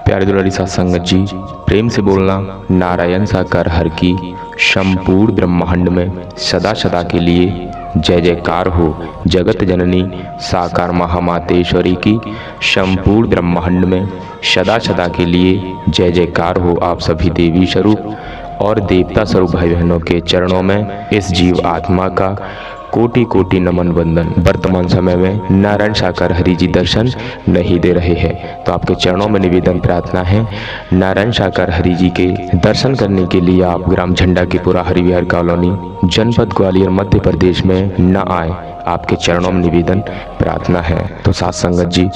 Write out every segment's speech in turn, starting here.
प्यारे दुलारी साथ संगत जी, प्रेम से बोलना नारायण साकार हर की संपूर्ण ब्रह्मांड में सदा सदा के लिए जय जयकार हो। जगत जननी साकार महामातेश्वरी की संपूर्ण ब्रह्मांड में सदा सदा के लिए जय जयकार हो। आप सभी देवी स्वरूप और देवता स्वरूप भाई बहनों के चरणों में इस जीव आत्मा का कोटि कोटि नमन वंदन। वर्तमान समय में नारायण साकार हरि जी दर्शन नहीं दे रहे हैं, तो आपके चरणों में निवेदन प्रार्थना है, नारायण साकार हरि जी के दर्शन करने के लिए आप ग्राम झंडा की पुरा हरिविहार कॉलोनी, जनपद ग्वालियर, मध्य प्रदेश में न आए। आपके चरणों में निवेदन प्रार्थना है। तो साथ संगत जी,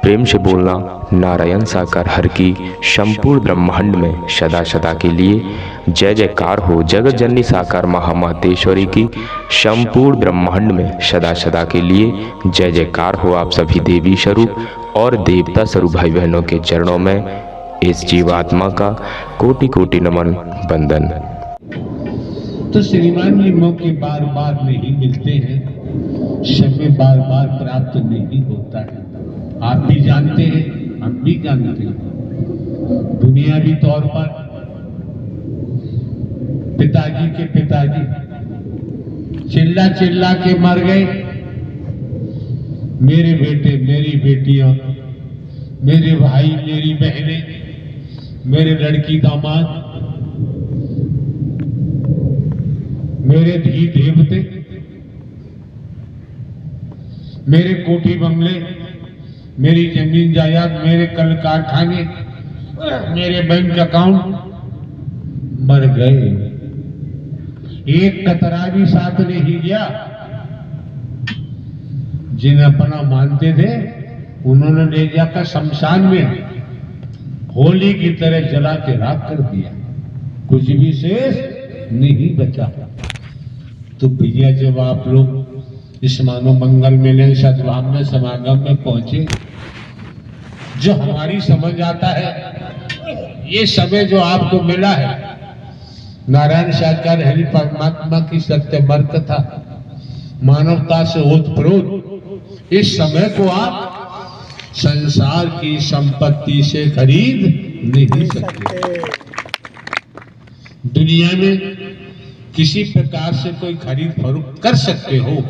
प्रेम से बोलना नारायण साकार हर की संपूर्ण ब्रह्मांड में सदा सदा के लिए जय जयकार हो। जगत जननी साकार महामातेश्वरी की संपूर्ण ब्रह्मांड में सदा सदा के लिए जय जयकार हो। आप सभी देवी स्वरूप और देवता स्वरूप भाई बहनों के चरणों में इस जीवात्मा का कोटि कोटि नमन वंदन। तो श्रीमान ये मौके बार बार नहीं मिलते हैं, समय बार बार प्राप्त नहीं होता है। आप भी जानते हैं, हम भी जानते हैं। दुनियावी तौर पर पिताजी के पिताजी चिल्ला चिल्ला के मर गए। मेरे बेटे, मेरी बेटियां, मेरे भाई, मेरी बहनें, मेरे लड़की दामाद, मेरे धी देवते, मेरे कोठी बंगले, मेरी जमीन जायदाद, मेरे कल कारखाने, मेरे बैंक अकाउंट मर गए। एक कतरा भी साथ नहीं गया। जिन्हें अपना मानते थे उन्होंने ले जाकर शमशान में होली की तरह जला के राख कर दिया, कुछ भी शेष नहीं बचा। तो भैया, जब आप लोग इस मानव मंगल मिलन सद्भाव में समागम में पहुंचे, जो हमारी समझ आता है, ये समय जो आपको मिला है, नारायण साकार हरि परमात्मा की सत्य बरकथा, मानवता से ओतप्रोत इस समय को आप संसार की संपत्ति से खरीद नहीं सकते। दुनिया में किसी प्रकार से कोई खरीद फरोख्त कर सकते हो,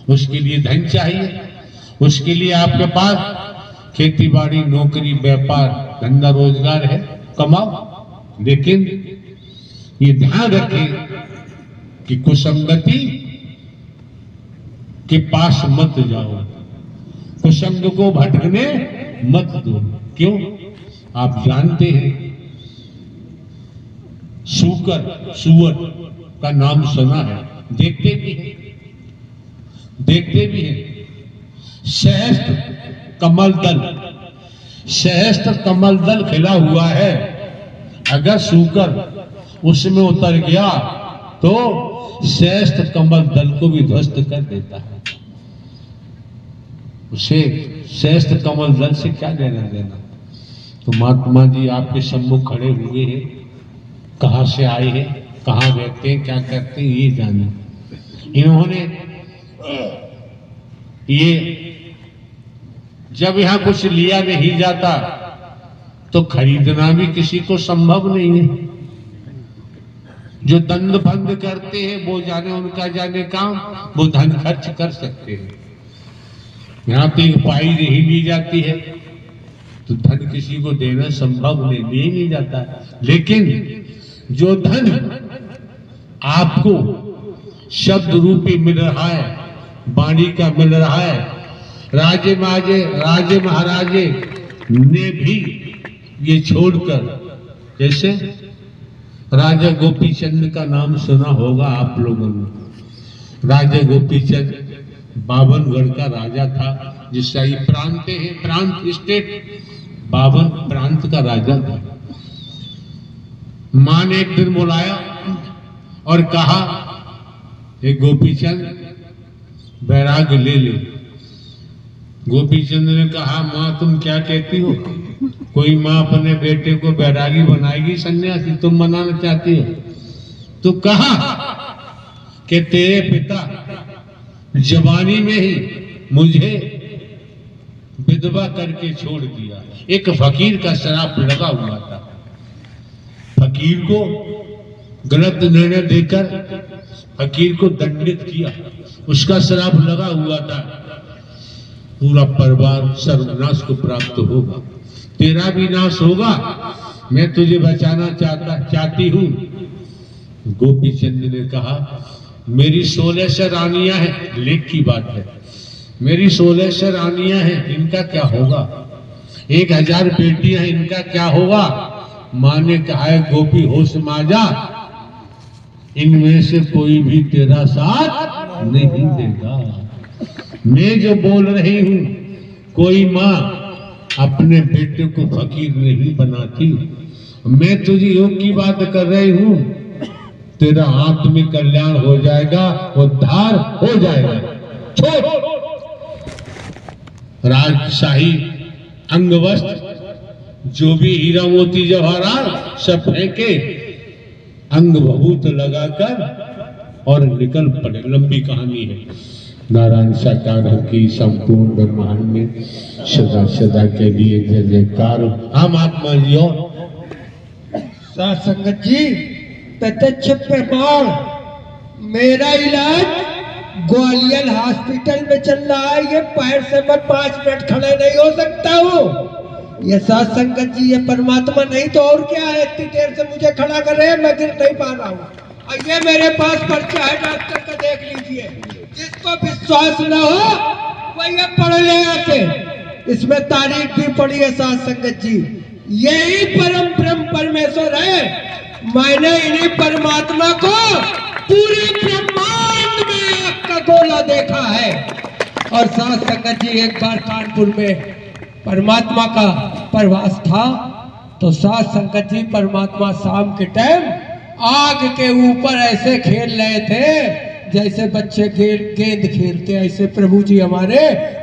उसके लिए धन चाहिए, उसके लिए आपके पास खेती बाड़ी, नौकरी, व्यापार, धंधा, रोजगार है, कमाओ। लेकिन ये ध्यान रखें कि कुसंगति के पास मत जाओ, कुसंग को भटकने मत दो। क्यों? आप जानते हैं, सुअर का नाम सुना है, देखते भी हैं। सहस्त्र कमल दल खिला हुआ है, अगर सूकर उसमें उतर गया तो सहस्त्र कमल दल को भी ध्वस्त कर देता है। उसे सहस्त्र कमल दल से क्या लेना देना। तो महात्मा जी आपके सम्मुख खड़े हुए हैं, कहां से आए हैं, कहां रहते हैं, क्या करते हैं, ये जाने। इन्होंने ये जब यहां कुछ लिया नहीं जाता तो खरीदना भी किसी को संभव नहीं है। जो दंड बंद करते हैं वो जाने उनका जाने काम, वो धन खर्च कर सकते हैं। यहां पे एक पाई नहीं ली जाती है तो धन किसी को देना संभव नहीं जाता। लेकिन जो धन आपको शब्द रूपी मिल रहा है, वाणी का मिल रहा है, राजे महाराजे ने भी ये छोड़कर, जैसे राजा गोपीचंद का नाम सुना होगा आप लोगों ने। राजा गोपीचंद 52 का राजा था, जिसका ये प्रांत है, प्रांत स्टेट 52 प्रांत का राजा था। मां ने एक दिन बुलाया और कहा, हे गोपीचंद वैराग्य ले ले। गोपीचंद ने कहा, मां तुम क्या कहती हो? कोई मां अपने बेटे को बैरागी बनाएगी सन्यासी? तुम बनाना चाहती हो? तो कहा कि तेरे पिता जवानी में ही मुझे विधवा करके छोड़ दिया। एक फकीर का श्राप लगा हुआ था। फकीर को गलत निर्णय देकर फकीर को दंडित किया, उसका श्राप लगा हुआ था। पूरा परिवार सर्वनाश को प्राप्त होगा, तेरा भी नाश होगा, मैं तुझे बचाना चाहती हूं। गोपी चंद ने कहा, मेरी 1600 रानियां हैं, लेख की बात है, मेरी 1600 रानियां हैं, इनका क्या होगा? 1000 बेटियां हैं, इनका क्या होगा? मां ने कहा है, गोपी होश में आ जा, इनमें से कोई भी तेरा साथ नहीं देगा। मैं जो बोल रही हूं, कोई मां अपने बेटे को फकीर नहीं बनाती। मैं तुझे योग की बात कर रही हूं, तेरा आत्मिक कल्याण हो जाएगा, उद्धार हो जाएगा। छोड़ राजशाही अंगवस्त्र, जो भी हीरा मोती जवाहरात सब फेंके, अंग बहुत लगाकर और निकल पड़े। लंबी कहानी है। नारायण साकार की संपूर्ण ब्रह्मांड में सदा सदा के लिए जय जयकार। हाँ महात्मा जी। और साथ संगत जी, प्रत्यक्ष प्रमाण, मेरा इलाज ग्वालियर हॉस्पिटल में चल रहा है। ये पैर से मैं 5 मिनट खड़े नहीं हो सकता हूँ। ये साथ संगत जी, ये परमात्मा नहीं तो और क्या है? इतनी देर से मुझे खड़ा कर रहे हैं, मैं गिर नहीं पा रहा हूँ। और ये मेरे पास पर्चा है डॉक्टर का, देख लीजिए। जिसको विश्वास न हो वह ये पढ़ ले आके, इसमें तारीख भी पढ़ी है साथ संगत जी। यही परम ब्रह्म परमेश्वर है। मैंने इन्हीं परमात्मा को पूरे ब्रह्मांड में आग का गोला देखा है। और साथ संगत जी, एक बार कानपुर में परमात्मा का प्रवास था, तो साथ संगत जी परमात्मा शाम के टाइम आग के ऊपर ऐसे खेल रहे थे जैसे बच्चे गेंद खेलते, ऐसे प्रभु जी हमारे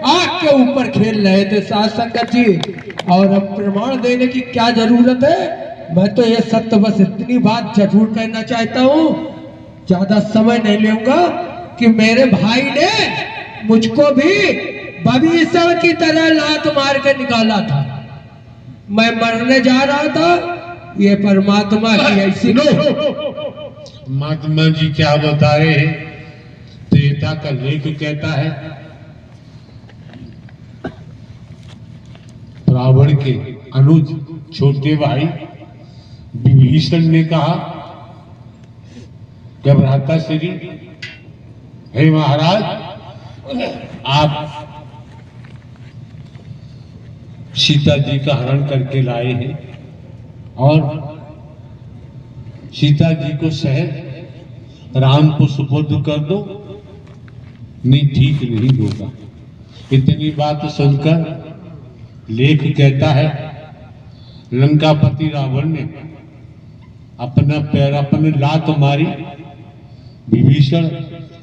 आग के ऊपर खेल रहे थे साथ संगत जी। और अब प्रमाण देने की क्या जरूरत है? मैं तो ये सत्य बस इतनी बात जरूर कहना चाहता हूँ, ज्यादा समय नहीं लूंगा, कि मेरे भाई ने मुझको भी भविष्य की तरह लात मार के निकाला था। मैं मरने जा रहा था, ये परमात्मा की ऐसी महात्मा जी क्या बता रहे हैं? त्रेता का लेख कहता है, रावण के अनुज छोटे भाई विभीषण ने कहा, जब भ्राता श्री, हे महाराज, आप सीता जी का हरण करके लाए हैं और सीता जी को शहर राम को सुपुर्द कर दो, नहीं ठीक नहीं होगा। इतनी बात सुनकर लेख कहता है, लंकापति रावण ने अपना पैर, अपने लात मारी, विभीषण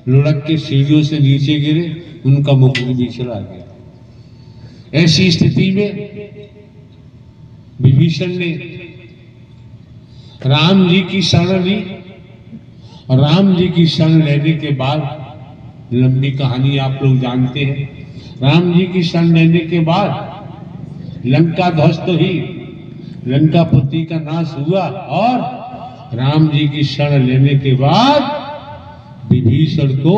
लुढ़क के सीढ़ियों से नीचे गिरे, उनका मुख भी चला गया। ऐसी स्थिति में विभीषण ने राम जी की शरण ली, और राम जी की शरण लेने के बाद, लंबी कहानी आप लोग जानते हैं, राम जी की शरण लेने के बाद लंका ध्वस्त हुई, लंकापति का नाश हुआ, और राम जी की शरण लेने के बाद विभीषण को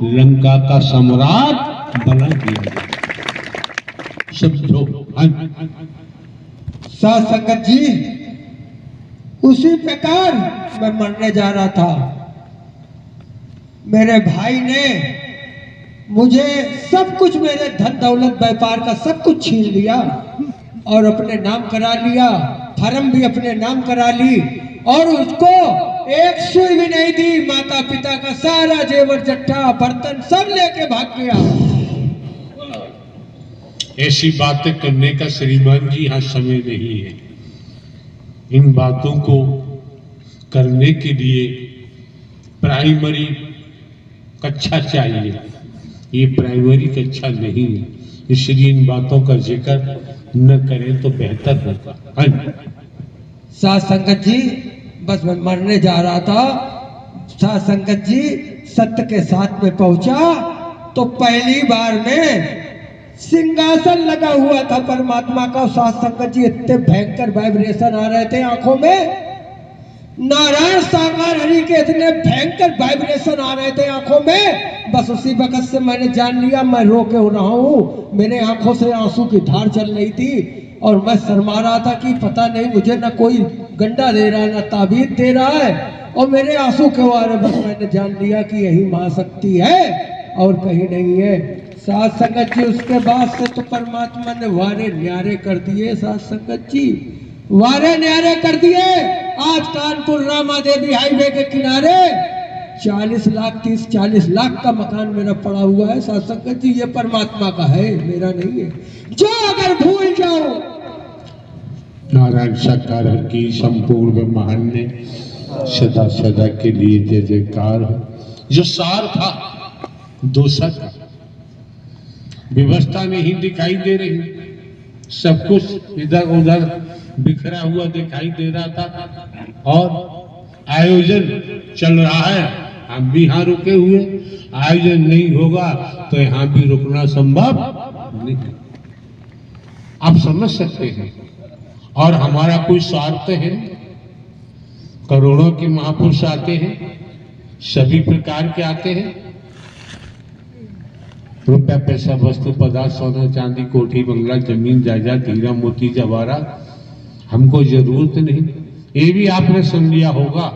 लंका का सम्राट बना दिया। समझो साथ संगत जी, उसी प्रकार मैं मरने जा रहा था। मेरे भाई ने मुझे सब कुछ, मेरे धन दौलत व्यापार का सब कुछ छीन लिया और अपने नाम करा लिया, फर्म भी अपने नाम करा ली, और उसको एक सुई भी नहीं दी। माता पिता का सारा जेवर जट्टा बर्तन सब लेके भाग गया। ऐसी बातें करने का श्रीमान जी यहाँ समय नहीं है। इन बातों को करने के लिए प्राइमरी कक्षा चाहिए, ये प्राइमरी कक्षा नहीं है, इसलिए इन बातों का जिक्र न करें तो बेहतर होगा। साथ संगत जी, बस मैं मरने जा रहा था। साथ संगत जी, सत्य के साथ में पहुंचा तो पहली बार में सिंहासन लगा हुआ था परमात्मा का। साथ संगत जी इतने भयंकर वाइब्रेशन आ रहे थे आंखों में, नारायण साकार हरि के इतने भयंकर वाइब्रेशन आ रहे थे आंखों में। बस उसी वक्त से मैंने जान लिया मैं रो के हो रहा हूँ। मेरे आंखों से आंसू की धार चल रही थी और मैं शर्मा रहा था कि पता नहीं मुझे ना कोई गंडा दे रहा है ना ताबीज दे रहा है, और मेरे आंसू क्यों आ रहे। बस मैंने जान लिया कि यही महाशक्ति है और कहीं नहीं है। साथ संगत जी उसके बाद से तो परमात्मा ने वारे न्यारे कर दिए। साथ संगत जी वारे न्यारे कर दिए। आज कानपुर रामा देवी हाईवे के किनारे 40 लाख का मकान मेरा पड़ा हुआ है। साथ संगत जी ये परमात्मा का है, मेरा नहीं है। जो अगर भूल जाओ नारायण साकार की संपूर्ण ब्रह्मांड ने सदा सदा के लिए जय जयकार हो। जो सार था दोषा था, व्यवस्था नहीं दिखाई दे रही, सब कुछ इधर उधर बिखरा हुआ दिखाई दे रहा था और आयोजन चल रहा है, हम भी यहाँ रुके हुए। आयोजन नहीं होगा तो यहाँ भी रुकना संभव नहीं। आप समझ सकते हैं। और हमारा कोई स्वार्थ है, करोड़ों के महापुरुष आते हैं, सभी प्रकार के आते हैं। रुपया पैसा वस्तु पदार्थ सोना चांदी कोठी बंगला जमीन जायदाद हीरा मोती जवाहरात हमको जरूरत नहीं। ये भी आपने सुन लिया होगा।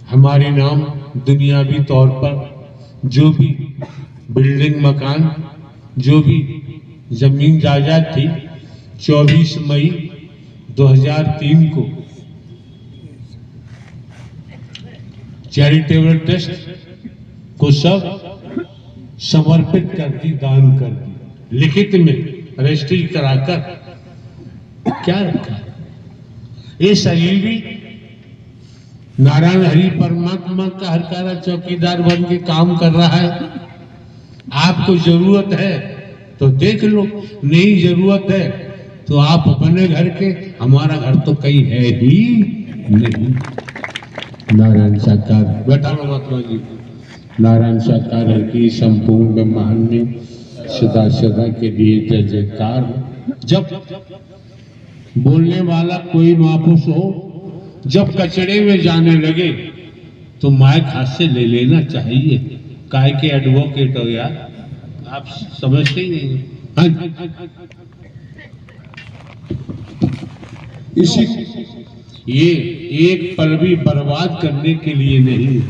हमारे नाम दुनियावी तौर पर जो भी बिल्डिंग मकान जो भी जमीन जायदाद थी 24 मई 2003 को चैरिटेबल ट्रस्ट को सब समर्पित कर दी, दान कर दी। लिखित में रजिस्ट्री कराकर क्या रखा है? ये शरीर भी नारायण हरि परमात्मा का हरकारा चौकीदार बन के काम कर रहा है। आपको जरूरत है तो देख लो, नहीं जरूरत है तो आप अपने घर के, हमारा घर तो कहीं है ही नहीं। नारायण साकार बैठा लो महात्मा जी। नारायण साकार की संपूर्ण ब्रह्मांड में सदा सदा के लिए जय जयकार हो। जब बोलने वाला कोई महापुरुष हो, जब कचड़े में जाने लगे तो माइक हाथ से ले लेना चाहिए। काय के एडवोकेट हो यार, आप समझते ही नहीं। इसी ये एक पल भी बर्बाद करने के लिए नहीं,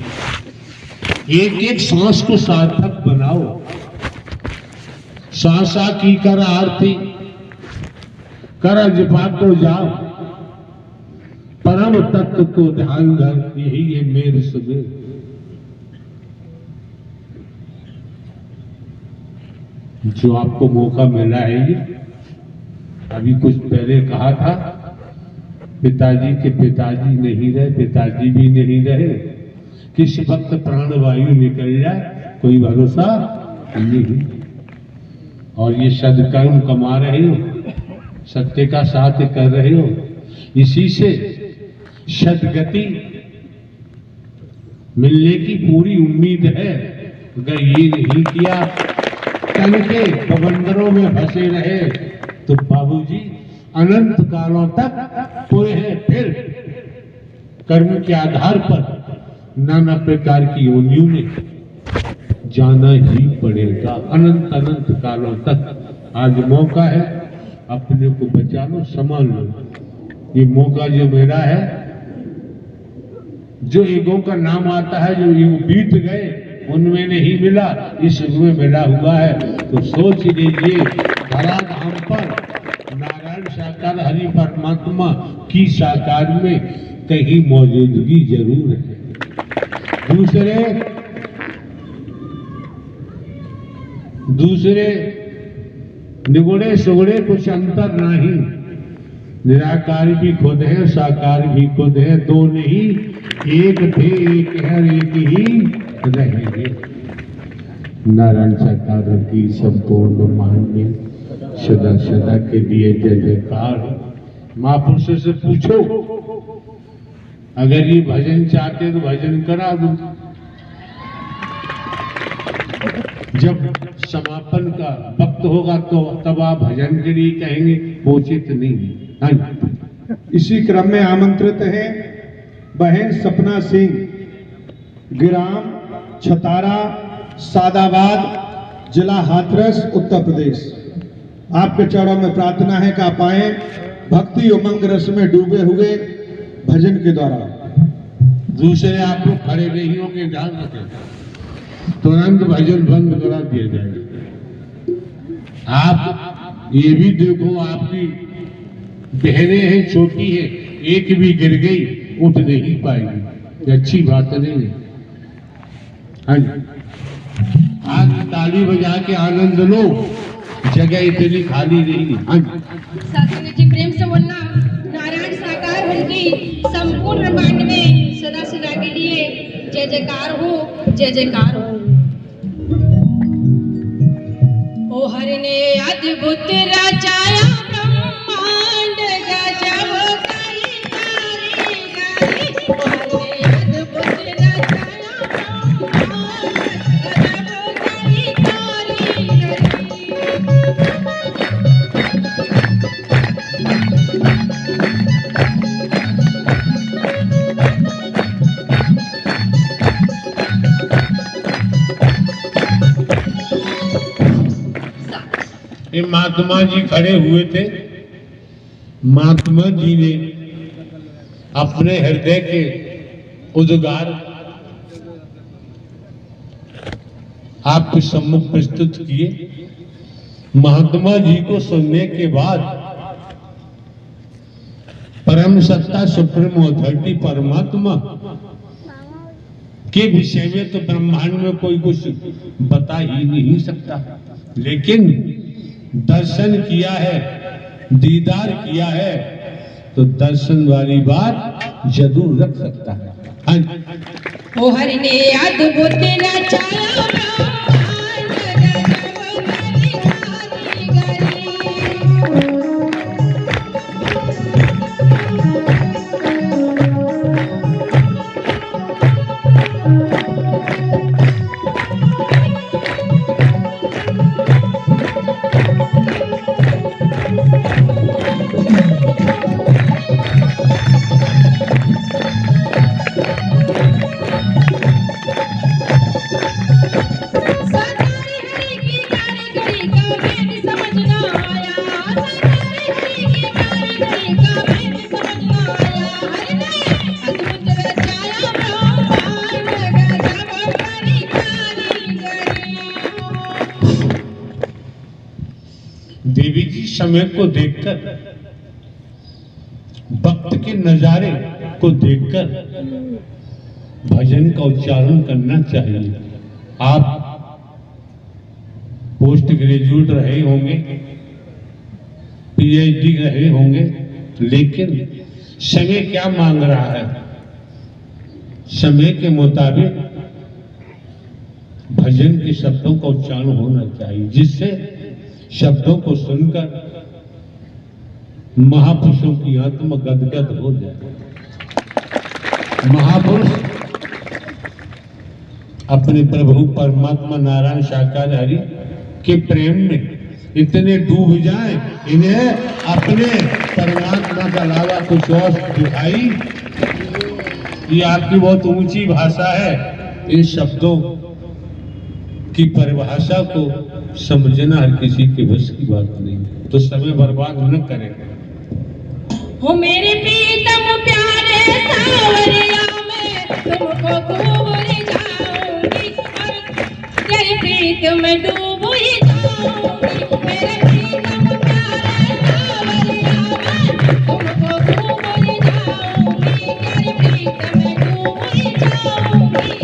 एक एक सांस को सार्थक बनाओ। सांसा की कर आरती कर जपा तो जाओ, परम तत्व को ध्यान धर, यही है मेरे सुबह। जो आपको मौका मिला है ये, अभी कुछ पहले कहा था पिताजी के पिताजी नहीं रहे, पिताजी भी नहीं रहे, किस वक्त प्राण वायु निकल जाए कोई भरोसा नहीं। और ये सदकर्म कमा रहे हो, सत्य का साथ कर रहे हो, इसी से सदगति मिलने की पूरी उम्मीद है। अगर ये नहीं किया, तन के बवंडरों में फंसे रहे तो बाबूजी अनंत कालों तक पूरे हैं। फिर कर्म के आधार पर नाना प्रकार की योनियों में जाना ही पड़ेगा, अनंत अनंत कालों तक। आज मौका है, अपने को बचा लो, संभाल लो। ये मौका जो मेरा है, जो ईगो का नाम आता है, जो युग बीत गए उनमें नहीं मिला, इस युग में मिला हुआ है। तो सोच लीजिए, धरा धाम पर नारायण साकार हरि परमात्मा की साकार में कहीं मौजूदगी जरूर है। दूसरे निगुणे सुगुणे कुछ अंतर नहीं। निराकार भी खुद है, साकार भी खुद है, दो नहीं एक थे, एक है, एक ही रहेंगे। नारायण साकार की संपूर्ण ब्रह्मांड में सदा सदा के लिए जय जयकार। महापुरुषों से पूछो, अगर ये भजन चाहते तो भजन करा दो। जब समापन का वक्त होगा तो तब आप भजन के लिए कहेंगे, वो उचित नहीं है। हाँ जी। इसी क्रम में आमंत्रित हैं बहन सपना सिंह, ग्राम छतारा, सादाबाद, जिला हाथरस, उत्तर प्रदेश। आपके चरणों में प्रार्थना है कि आप आए भक्ति उमंग रस में डूबे हुए भजन के द्वारा। दूसरे आप लोग खड़े नहीं होंगे, ध्यान रखें, तुरंत भजन बंद करा दिया जाएगा। आप ये भी देखो, आपकी बहनें हैं, छोटी है, एक भी गिर गई उठ नहीं पाएगी, ये अच्छी बात नहीं है। हाँ जी, आज ताली बजा के आनंद लो, जगह इतनी खाली नहीं है। हाँ जी, सत्संग जी प्रेम से बोलना। नारायण साकार उनकी संपूर्ण ब्रह्मांड में सदा सदा के लिए जय जयकार हो, जय जयकार हो। ओ हरि ने अद्भुत रचाया ब्रह्मांड, गजब करी कारीगरी। ओ हरि ने अद्भुत रचाया ब्रह्मांड, गजब करी कारीगरी। ये महात्मा जी खड़े हुए थे। महात्मा जी ने अपने हृदय के उद्गार आपके सम्मुख प्रस्तुत किए। महात्मा जी को सुनने के बाद परम सत्ता सुप्रीम अथॉरिटी परमात्मा के विषय में तो ब्रह्मांड में कोई कुछ बता ही नहीं सकता, लेकिन दर्शन किया है, दीदार किया है, तो दर्शन वाली बात जरूर रख सकता है। हाँ जी। ओ हरि ने अद्भुत रचाया ब्रह्मांड, गजब करी कारीगरी। देवी जी समय को देखकर, भक्त के नजारे को देखकर भजन का उच्चारण करना चाहिए। आप पोस्ट ग्रेजुएट रहे होंगे, पीएचडी रहे होंगे, लेकिन समय क्या मांग रहा है, समय के मुताबिक भजन के शब्दों का उच्चारण होना चाहिए, जिससे शब्दों को सुनकर महापुरुषों की आत्मा गदगद हो जाए। महापुरुष अपने प्रभु परमात्मा नारायण साकार हरि के प्रेम में इतने डूब जाएं, इन्हें अपने परमात्मा का अलावा कुछ और दिखाई। ये आपकी बहुत ऊंची भाषा है, इन शब्दों की परिभाषा को समझना हर किसी के बस की बात नहीं, तो समय बर्बाद न करें। हो मेरे प्रीतम प्यारे सावरिया, मैं तुमको खूब रिझाऊंगी, तेरी प्रीत में डूब ही जाऊंगी। मेरे प्रीतम प्यारे सावरिया, मैं तुमको खूब रिझाऊंगी, तेरी प्रीत में डूब ही जाऊंगी।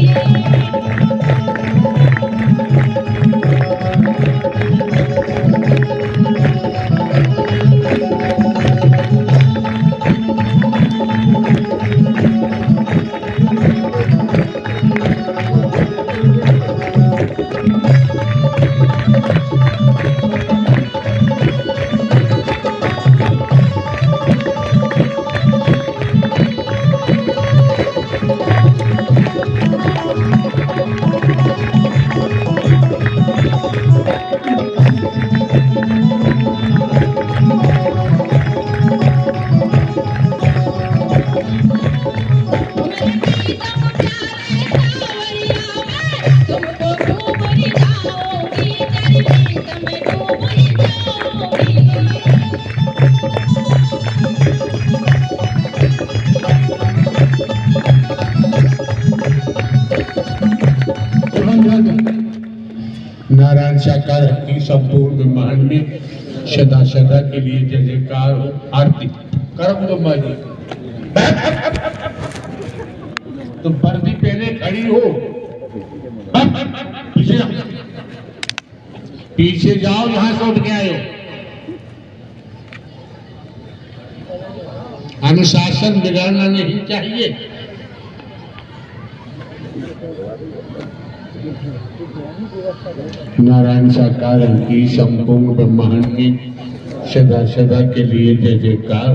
प्रीतम प्यारे सावरिया में तुमको डूब ही जाओगी तेरी प्रीत में डूब ही जाओगी। नारायण साकार की संपूर्ण ब्रह्मांड में सदा सदा के लिए जय जयकार हो। आरती करम ब्रह्मा जी तुम वर्दी पहने खड़ी हो, पीछे जाओ, पीछे जाओ, यहां से उठ के आए हो। अनुशासन बिगाड़ना नहीं चाहिए। नारायण साकार की संपूर्ण ब्रह्मांड में सदा सदा के लिए जय जयकार।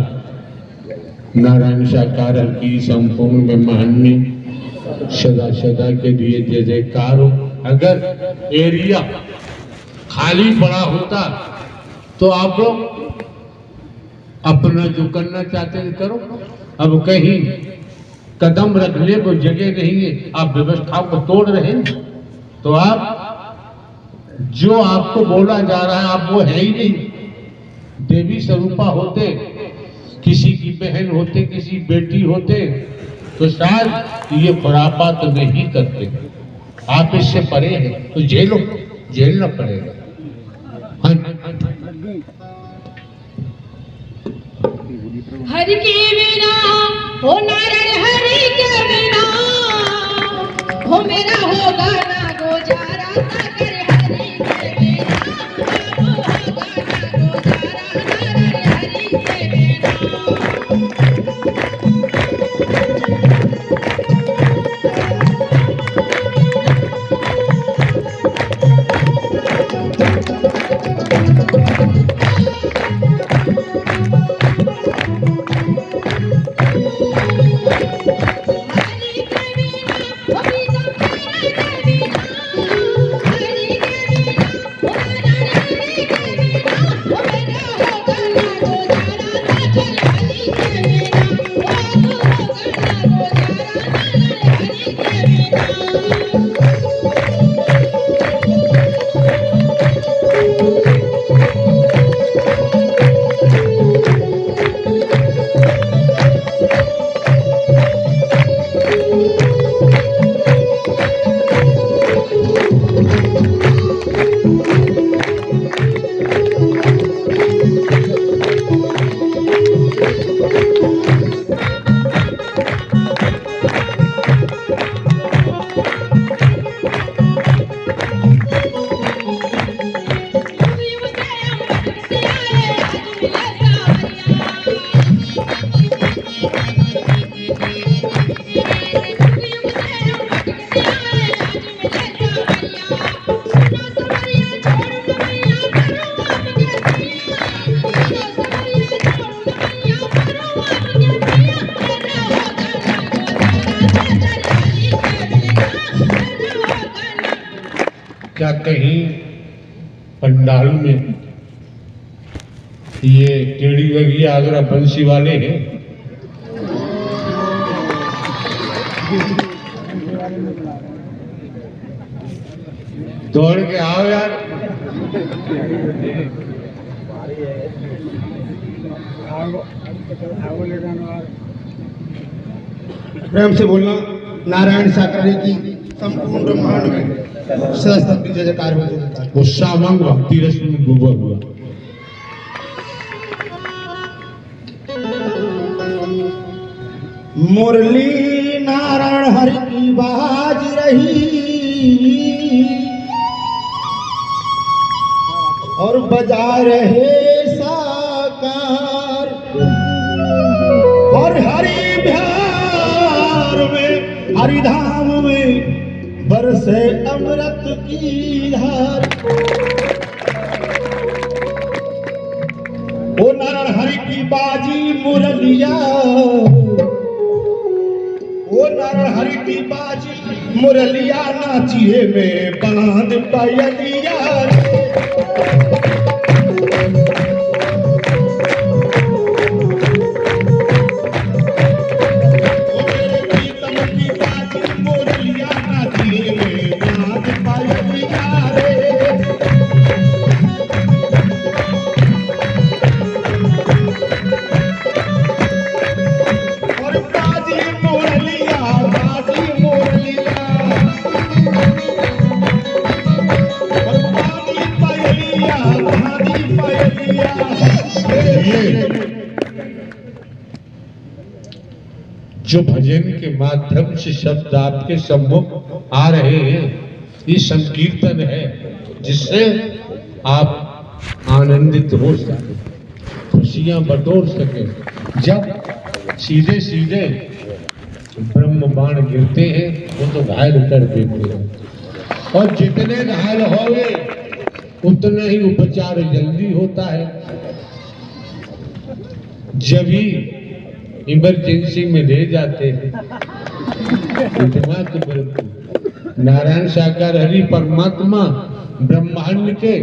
नारायण साकार की संपूर्ण ब्रह्मांड में सदा सदा के लिए जय जयकार हो। अगर एरिया खाली पड़ा होता तो आप लोग अपना जो करना चाहते हैं करो। अब कहीं कदम रखने को जगह नहीं है, आप व्यवस्थाओं को तोड़ रहे हैं, तो आप जो आपको बोला जा रहा है आप वो है ही नहीं। देवी स्वरूपा होते, किसी की बहन होते, किसी बेटी होते, तो शायद ये खुरापात तो नहीं करते। आप इससे परे हैं तो झेलना पड़ेगा। हरि के बिना हो नारायण, हरि के बिना हो मेरा होगा ना गुजारा। सागर हरि के बिना होगा ना गुजारा। नारायण हरि के बिना। क्या कहीं पंडाल में ये टेढ़ी वगी आगरा बंसी वाले हैं? दौड़ के आओ यार। प्रेम से बोलना। नारायण साकार की संपूर्ण ब्रह्मांड में सदा सदा जय जयकार हो। गुस्सा मंग भक्ति रस में डूबा हुआ। मुरली नारायण हरि की बाज रही और बजा रहे साकार, और हरि बिहार में हरिधाम में बरसे अमृत की धार। ओ नारायण हरि की बाजी मुरलिया, ओ नारायण हरि की बाजी मुरलिया, नाचिए में बांध पायलिया। ओ मेरे प्रीतम की जो भजन के माध्यम से शब्द आपके सम्मुख आ रहे हैं, ये संकीर्तन है जिससे आप आनंदित हो सके, खुशियां बटोर सके। जब सीधे सीधे ब्रह्म बाण गिरते हैं वो तो घायल कर देते हैं, और जितने घायल होंगे उतना ही उपचार जल्दी होता है। जब ही इमरजेंसी में ले जाते हैं दिमाग मृत्यु। नारायण साकार हरि परमात्मा ब्रह्मांड के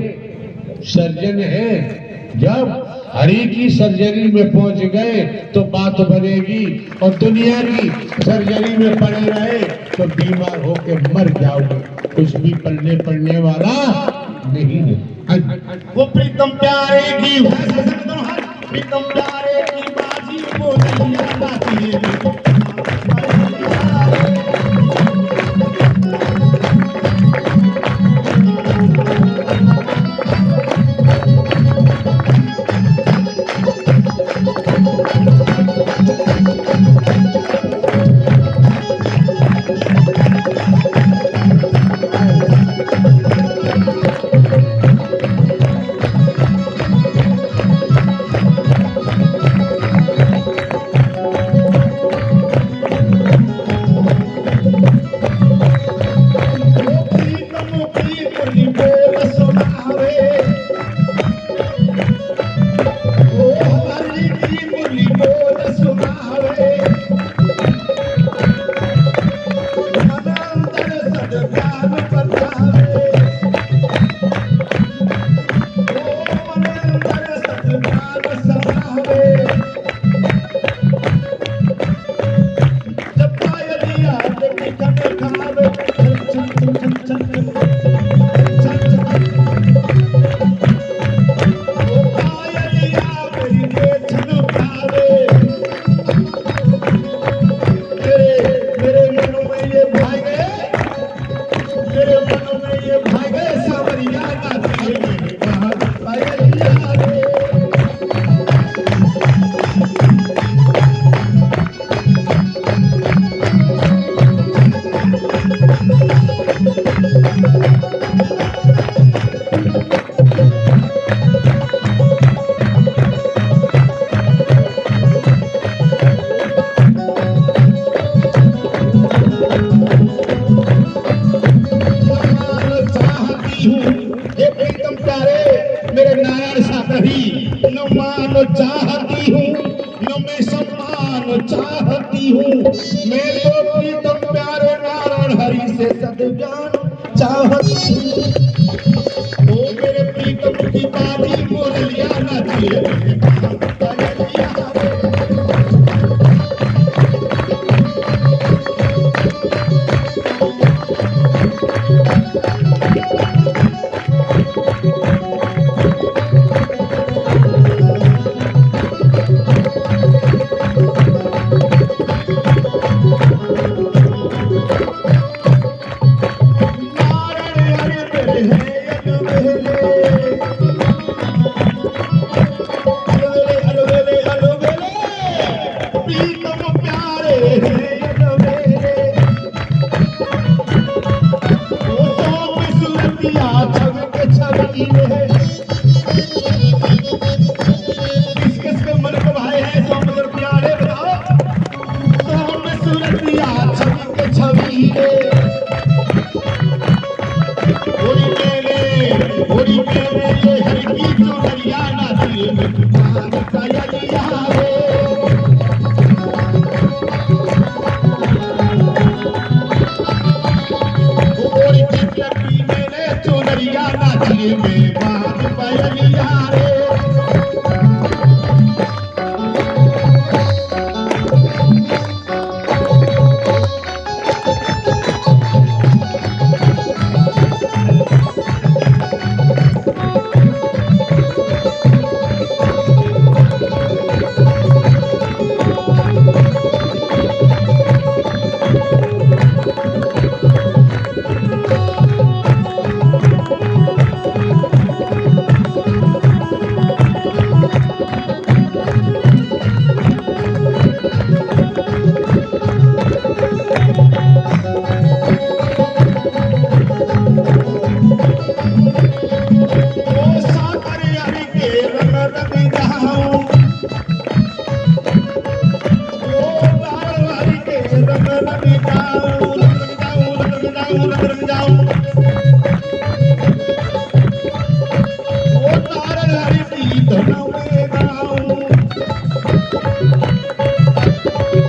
सर्जन है। जब हरि की सर्जरी में पहुंच गए तो बात बनेगी, और दुनिया की सर्जरी में पड़े रहे तो बीमार होकर मर जाओगे, कुछ भी पढ़ने वाला नहीं है। वो प्रीतम प्यारे की प्रीतम प्यारे की बाजी वो नहीं आती है। चाहती हूँ न मैं सम्मान चाहती हूँ, मैं तो प्रीतम प्यारे नारायण हरि से सद्ज्ञान चाहती हूँ। ओ मेरे प्रीतम की बाजी मुरलिया नाचिए। जाऊं रंग जाऊं ओ नारायण हरि की धन में गाऊं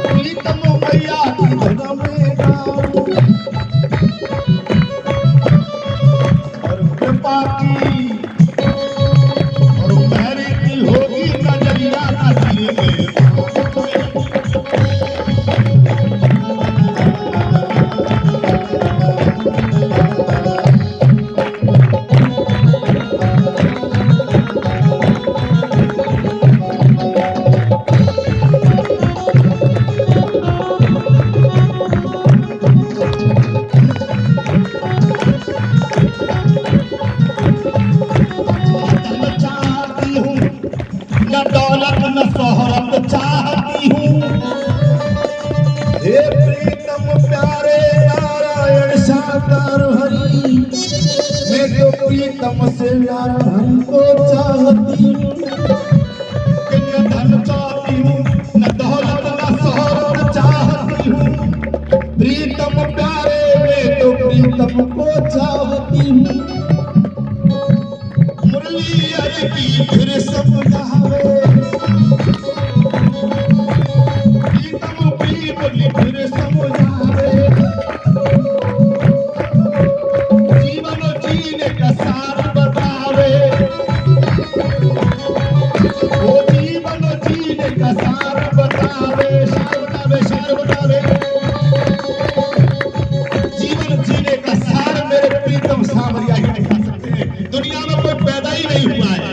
प्रीतम मैया की धन में गाऊं और कृपा की और मेरी की होगी नजरिया नजरी में चाहती हूँ हे प्रीतम प्यारे नारायण साकार हरि मैं तो प्रीतम से प्यार हमको चाहती हूँ कि न धन चाहती हूँ न दौलत न शोहरत चाहती हूँ प्रीतम प्यारे मैं तो प्रीतम को चाहती हूँ मुरली आई की फिर समझावे फिर समझावे जीवन जीने का सार बतावे वो जीवन जीने का सार बतावे सार बतावे जीवन जीने का सार मेरे प्रीतम सावरिया ही दिखा सकते हैं दुनिया में कोई पैदा ही नहीं हुआ है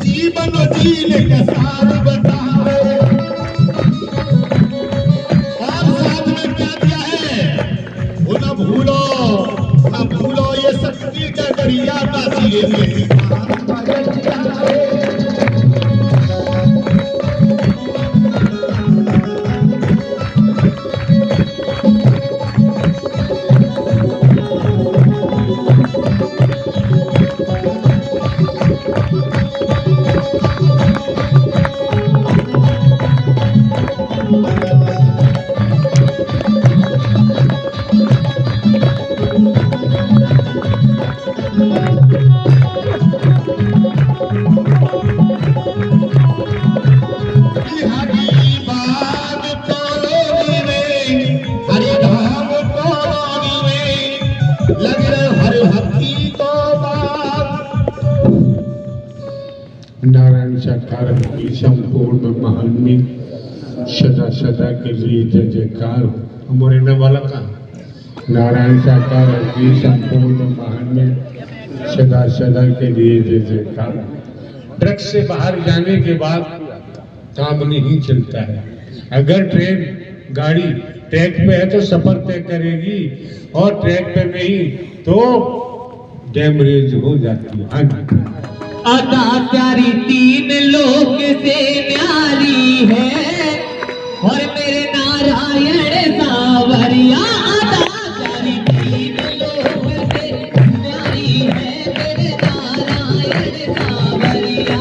जीवन जीने का सार बतावे न भूलो ये शक्ति का दरिया का सिरे नारायण साकार की संपूर्ण महान में सदा सदा के लिए जय जयकार हमारे नवाला का नारायण साकार की संपूर्ण महान में सदा सदा के लिए जय जयकार। ट्रक से बाहर जाने के बाद काम नहीं चलता है। अगर ट्रेन गाड़ी ट्रैक पे है तो सफर तय करेगी और ट्रैक पे नहीं तो डैमरेज हो जाती है। अदा प्यारी तीन लोक से न्यारी है और मेरे नारायण सावरिया अदा प्यारी तीन लोक से न्यारी है मेरे नारायण सावरिया।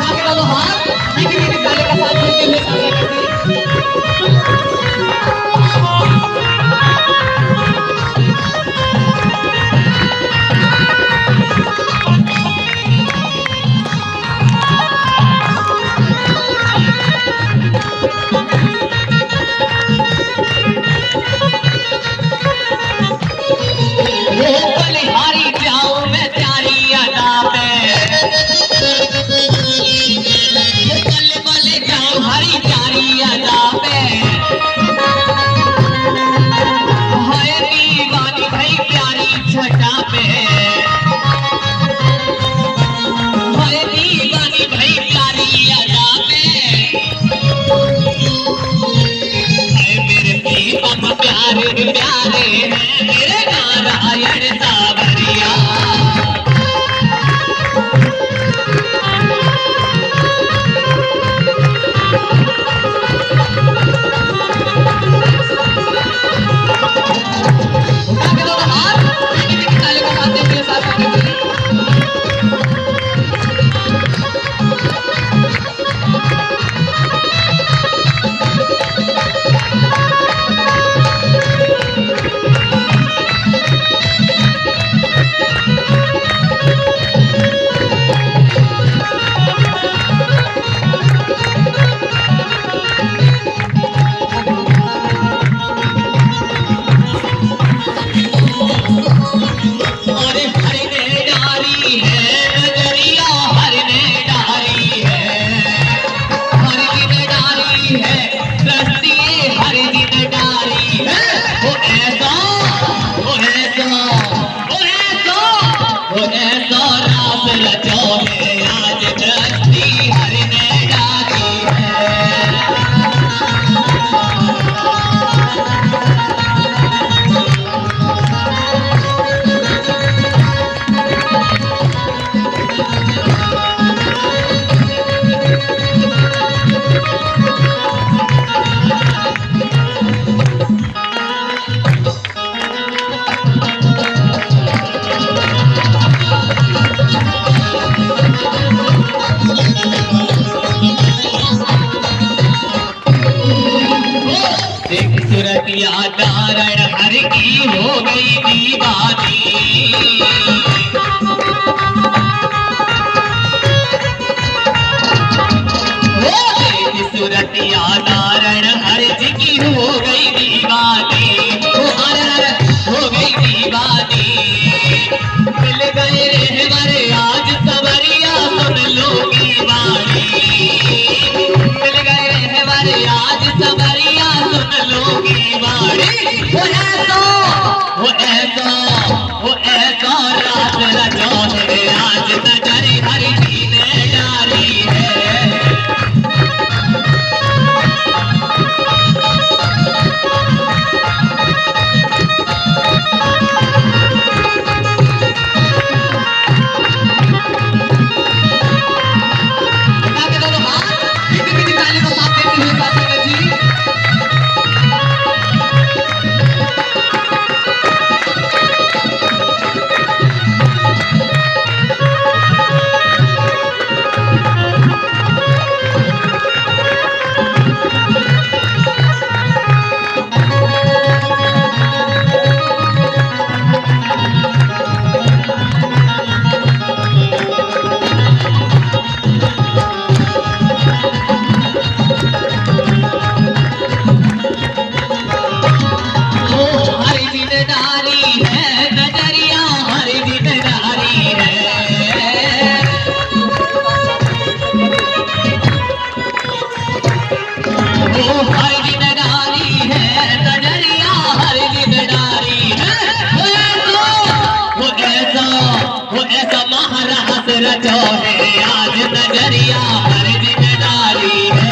आगे दोनों हाथ मीठी मीठी तालियों के साथ एक दूसरे साथ प्यारे प्यारे हैं मेरे नारायण सावरिया। नारायण हर की हो गई दीवानी। सूरतिया नारायण हर जी की हो गई दीवानी। हो गई दीवानी। मिल गए रहबर आज सवरिया सुन लो की वाणी। मिल गए रहबर आज सवरिया सुन लो की वाणी। वो ऐसा रात रचो है आज नजर हर जी ने डाली है। रचो है आज नजरिया हर दिन डाली है।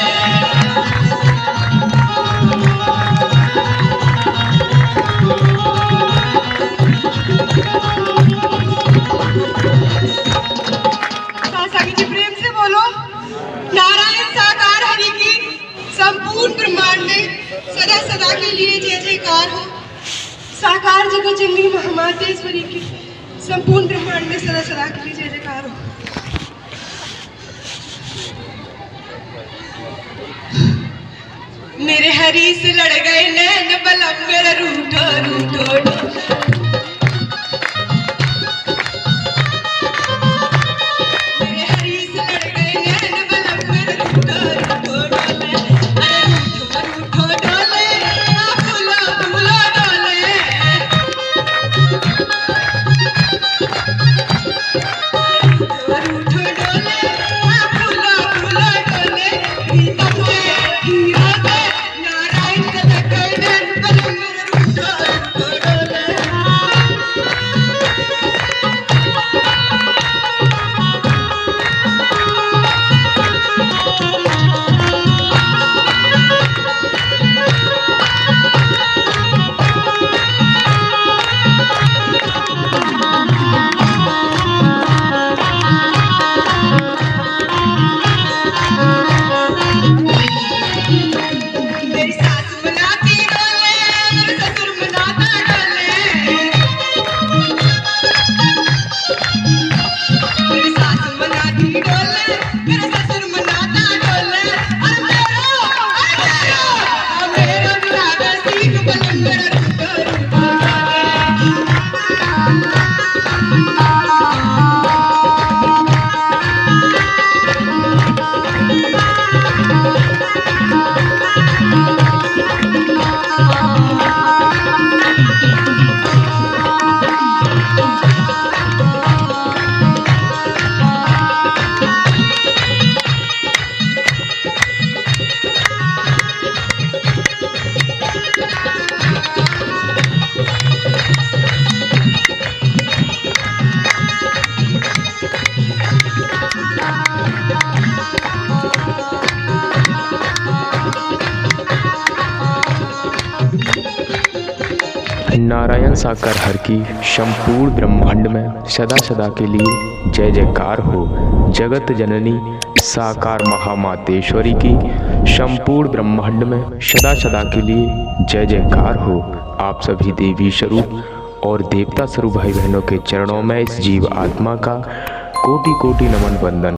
सागी जी प्रेम से बोलो। नारायण साकार हरि की संपूर्ण ब्रह्मांड में सदा सदा के लिए जय जयकार हो। साकार जगत जननी महामातेश्वरी की संपूर्ण ब्रह्मांड में सदा सदा के लिए जय जयकार हो। मेरे हरी से लड़ गए नैन बलम मेरा रूठो रूठो। मेरे हरी से लड़ गए नैन बलम मेरा रूठो रूठो डोले। अरे रूठो रूठो डोले फूलो फूलो डोले। रूठो डोले फूलो फूलो डोले। प्रीतम से हीरो से नारायण के नैन बलम मेरा रूठो रूठो डोले। नारायण साकार हर की संपूर्ण ब्रह्मांड में सदा सदा के लिए जय जयकार हो। जगत जननी साकार महामातेश्वरी की संपूर्ण ब्रह्मांड में सदा सदा के लिए जय जयकार हो। आप सभी देवी स्वरूप और देवता स्वरूप भाई बहनों के चरणों में इस जीव आत्मा का कोटि कोटि नमन वंदन।